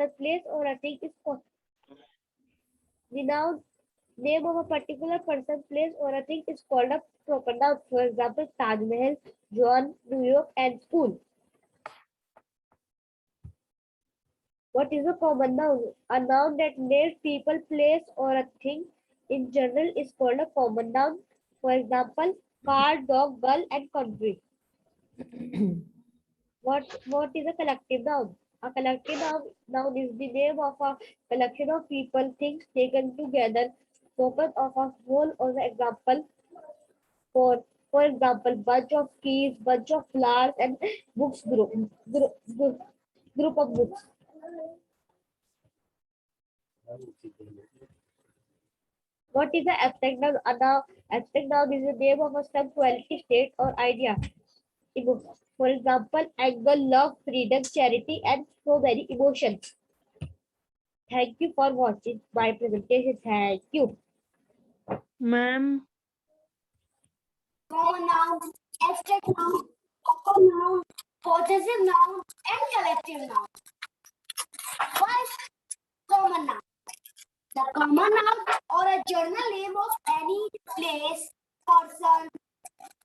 person, place, or a thing is called the noun. Name of a particular person, place, or a thing is called a proper noun. For example, Taj Mahal, John, New York, and school. What is a common noun? A noun that names people, place, or a thing in general is called a common noun. For example, car, dog, girl, and country. What is a collective noun? A collective noun is the name of a collection of people, things taken together, spoken of a whole. Or the example, for example, bunch of keys, bunch of flowers, and books group of books. What is the abstract noun? Abstract noun is the name of a some quality, state, or idea. For example, anger, love, freedom, charity, and so many emotions. Thank you for watching my presentation. Thank you. Ma'am. Common noun, abstract noun, proper noun, possessive noun, and collective noun. First, common noun. The common noun or a general name of any place, person,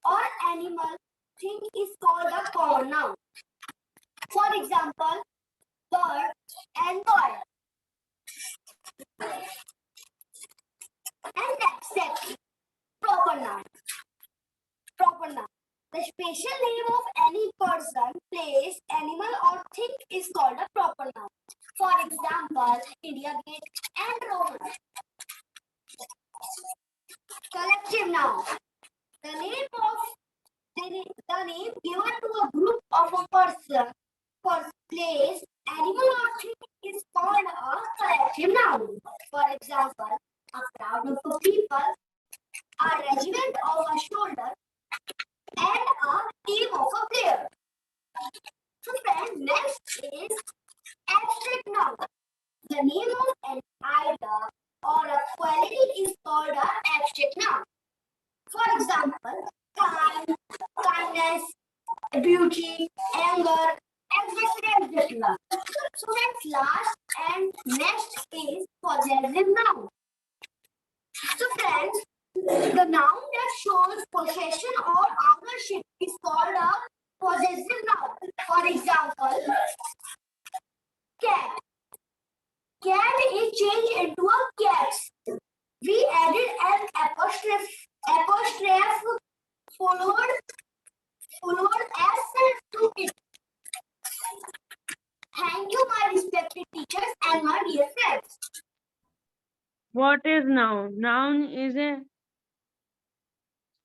or animal thing is called a common noun. For example, bird and boy. And except proper noun. Proper noun. The special name of any person, place, animal, or thing is called a proper noun. For example, India Gate and Roman. Collective noun. The name given to a group of a person, place, animal, or thing is called a collective noun. For example, a crowd of people, a regiment of a soldier, and a team of a player. So friends, next is abstract noun. The name of an idea or a quality is called an abstract noun. For example, kind, kindness, beauty, anger, etc. etc. So that's last and next is possessive noun. So friends, the noun that shows possession or ownership is called a possessive noun. For example, cat. Cat is changed into a cat. We added an apostrophe followed s to it. Thank you, my respected teachers and my dear friends. What is noun? Noun is a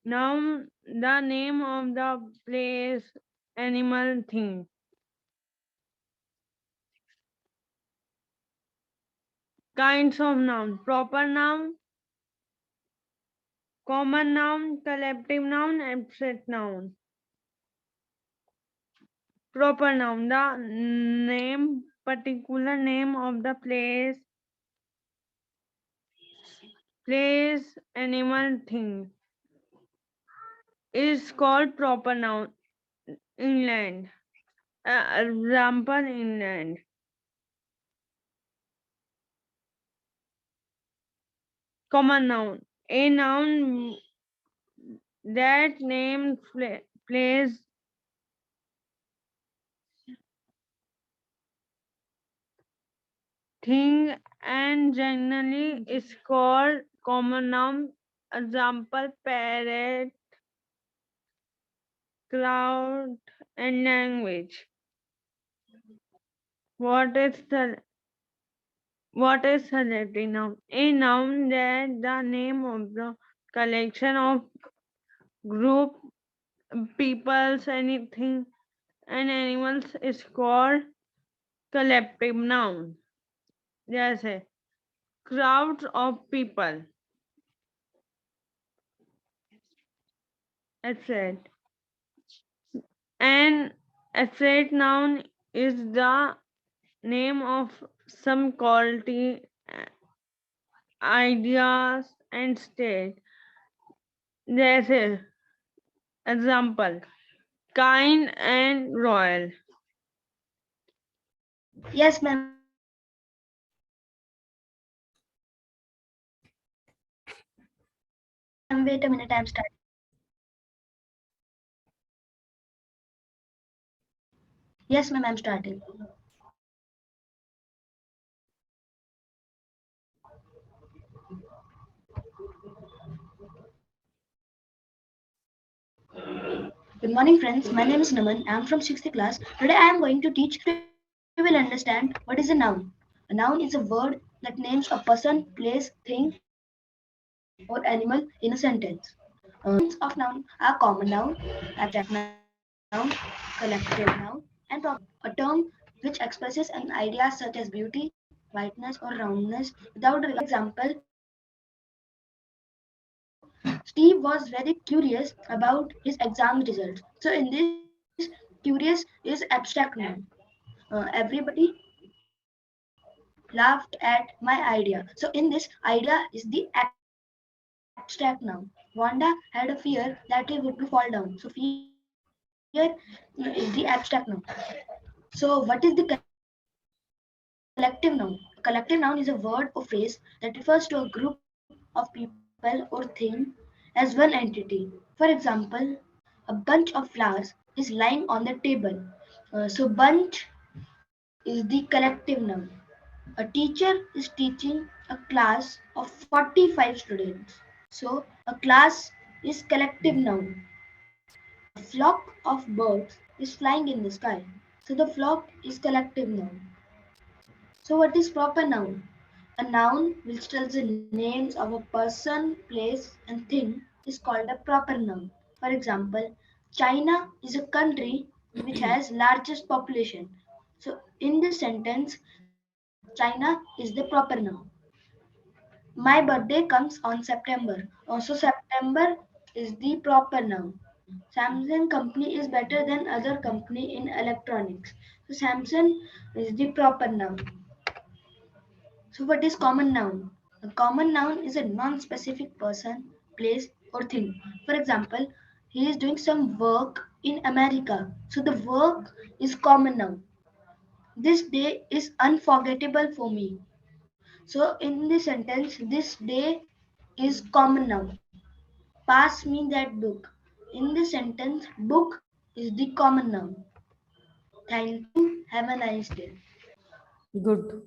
noun, the name of the place, animal, thing. Kinds of noun: proper noun, common noun, collective noun, abstract noun. Proper noun, the name, particular name of the place, animal, thing is called proper noun. Inland. Example, inland. Common noun, a noun that names place, thing, and generally is called common noun. Example, parrot, crowd, and language. What is selective noun? A noun that the name of the collection of group, peoples, anything, and animals is called collective noun. जैसे crowds of people, etc. An abstract noun is the name of some quality, ideas, and state. जैसे example, kind and royal. Yes, ma'am. wait a minute, I'm starting. Yes, ma'am, I'm starting. Good morning, friends. My name is Naman. I'm from 6th class. Today I am going to teach you will understand what is a noun. A noun is a word that names a person, place, thing, or animal in a sentence. Of noun are common noun, abstract noun, collective noun, and proper noun. A term which expresses an idea such as beauty, whiteness, or roundness without regard. For example, Steve was very curious about his exam results. So in this, curious is abstract noun. Everybody laughed at my idea. So in this, idea is the abstract noun. Wanda had a fear that he would be fall down. So fear is the abstract noun. So what is the collective noun? A collective noun is a word or phrase that refers to a group of people or thing as one entity. For example, a bunch of flowers is lying on the table. So bunch is the collective noun. A teacher is teaching a class of 45 students. So a class is collective noun. A flock of birds is flying in the sky. So the flock is collective noun. So what is proper noun? A noun which tells the names of a person, place, and thing is called a proper noun. For example, China is a country which has largest population. So in this sentence, China is the proper noun. My birthday comes on September. So September is the proper noun. Samsung company is better than other company in electronics. So Samsung is the proper noun. So what is common noun? A common noun is a non-specific person, place, or thing. For example, he is doing some work in America. So the work is common noun. This day is unforgettable for me. So in this sentence, this day is common noun. Pass me that book. In this sentence, book is the common noun. Thank you. Have a nice day. Good.